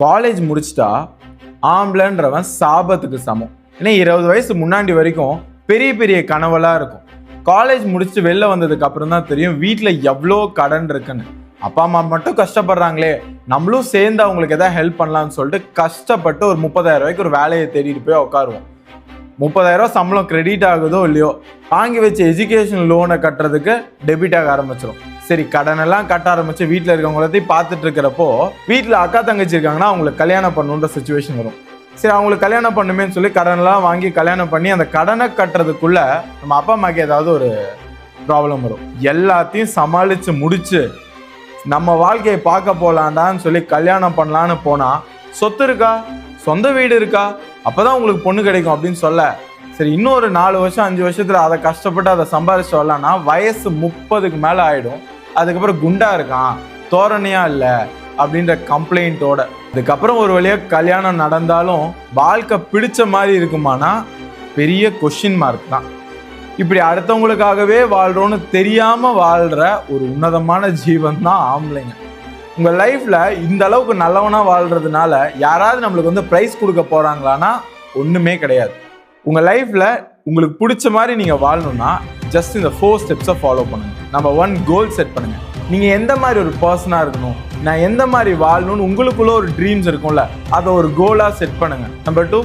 College முடிச்சிட்டா ஆம்பளைன்றவன் சாபத்துக்கு சமம். ஏன்னா 20 வயசு முன்னாடி வரைக்கும் பெரிய பெரிய கனவெல்லாம் இருக்கும். காலேஜ் முடிச்சுட்டு வெளில வந்ததுக்கு அப்புறம் தான் தெரியும் வீட்டில் எவ்வளோ கடன் இருக்குன்னு. அப்பா அம்மா மட்டும் கஷ்டப்படுறாங்களே, நம்மளும் சேர்ந்து அவங்களுக்கு எதாவது ஹெல்ப் பண்ணலாம்னு சொல்லிட்டு கஷ்டப்பட்டு ஒரு 30,000 ரூபாய்க்கு ஒரு வேலையை தேடிட்டு போய் உட்காருவோம். 30,000 ரூபா சம்பளம் கிரெடிட் ஆகுதோ இல்லையோ, வாங்கி வச்ச எஜுகேஷன் லோனை கட்டுறதுக்கு டெபிட் ஆக ஆரம்பிச்சிடும். சரி, கடனெல்லாம் கட்ட ஆரம்பிச்சு வீட்டில் இருக்கவங்களத்தையும் பார்த்துட்டு இருக்கிறப்போ வீட்டில் அக்கா தங்கச்சி இருக்காங்கன்னா அவங்களுக்கு கல்யாணம் பண்ணுன்ற சுச்சுவேஷன் வரும். சரி, அவங்களுக்கு கல்யாணம் பண்ணுமேன்னு சொல்லி கடனெல்லாம் வாங்கி கல்யாணம் பண்ணி அந்த கடனை கட்டுறதுக்குள்ள நம்ம அப்பா அம்மாக்கு ஏதாவது ஒரு ப்ராப்ளம் வரும். எல்லாத்தையும் சமாளித்து முடிச்சு நம்ம வாழ்க்கையை பார்க்க போகலான்டான்னு சொல்லி கல்யாணம் பண்ணலான்னு போனால் சொத்து இருக்கா, சொந்த வீடு இருக்கா, அப்போதான் உங்களுக்கு பொண்ணு கிடைக்கும் அப்படின்னு சொல்ல, சரி இன்னொரு 4 வருஷம் 5 வருஷத்தில் அதை கஷ்டப்பட்டு அதை சம்பாதிச்சு வரலான்னா வயசு 30க்கு மேலே ஆகிடும். அதுக்கப்புறம் குண்டா இருக்கான், தோரணையா இல்லை அப்படின்ற கம்ப்ளைண்ட்டோட அதுக்கப்புறம் ஒரு வழியாக கல்யாணம் நடந்தாலும் வாழ்க்கை பிடிச்ச மாதிரி இருக்குமானா பெரிய கொஷின் மார்க் தான். இப்படி அடுத்தவங்களுக்காகவே வாழ்கிறோன்னு தெரியாமல் வாழ்கிற ஒரு உன்னதமான ஜீவன் தான் ஆம்பளைங்க. உங்கள் லைஃப்பில் இந்த அளவுக்கு நல்லவனாக வாழ்கிறதுனால யாராவது நம்மளுக்கு வந்து ப்ரைஸ் கொடுக்க போகிறாங்களான்னா ஒன்றுமே கிடையாது. உங்கள் லைஃப்பில் உங்களுக்கு பிடிச்ச மாதிரி நீங்கள் வாழணும்னா ஜஸ்ட் இந்த 4 ஸ்டெப்ஸை ஃபாலோ பண்ணுங்கள். நம்பர் 1, கோல் செட் பண்ணுங்கள். நீங்கள் எந்த மாதிரி ஒரு பர்சனாக இருக்கணும், நான் எந்த மாதிரி வாழணும்னு உங்களுக்குள்ள ஒரு ட்ரீம்ஸ் இருக்கும்ல, அதை ஒரு கோலாக செட் பண்ணுங்கள். நம்பர் 2,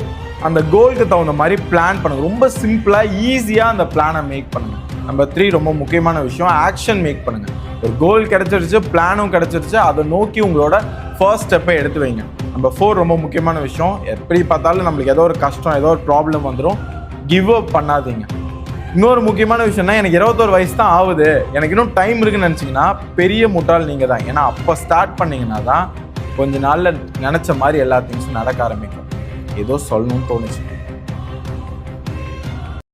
அந்த கோலுக்கு தகுந்த மாதிரி பிளான் பண்ணுங்கள். ரொம்ப சிம்பிளாக ஈஸியாக அந்த பிளானை மேக் பண்ணுங்கள். நம்பர் 3, ரொம்ப முக்கியமான விஷயம், ஆக்ஷன் மேக் பண்ணுங்கள். ஒரு கோல் கிடச்சிருச்சு, பிளானும் கிடச்சிருச்சு, அதை நோக்கி உங்களோட ஃபர்ஸ்ட் ஸ்டெப்பை எடுத்து வைங்க. நம்பர் 4, ரொம்ப முக்கியமான விஷயம், எப்படி பார்த்தாலும் நம்மளுக்கு ஏதோ ஒரு கஷ்டம், ஏதோ ஒரு ப்ராப்ளம் வந்துடும், கிவ் அப் பண்ணாதீங்க. இன்னொரு முக்கியமான விஷயம்னா, எனக்கு 21 வயசு தான் ஆகுது, எனக்கு இன்னும் டைம் இருக்குன்னு நினச்சிங்கன்னா பெரிய முட்டாள் நீங்கள் தான். ஏன்னா அப்போ ஸ்டார்ட் பண்ணிங்கன்னா தான் கொஞ்ச நாளில் நினச்ச மாதிரி எல்லா திங்ஸும் நடக்க ஆரம்பிக்கும். ஏதோ சொல்லணும்னு தோணுச்சு.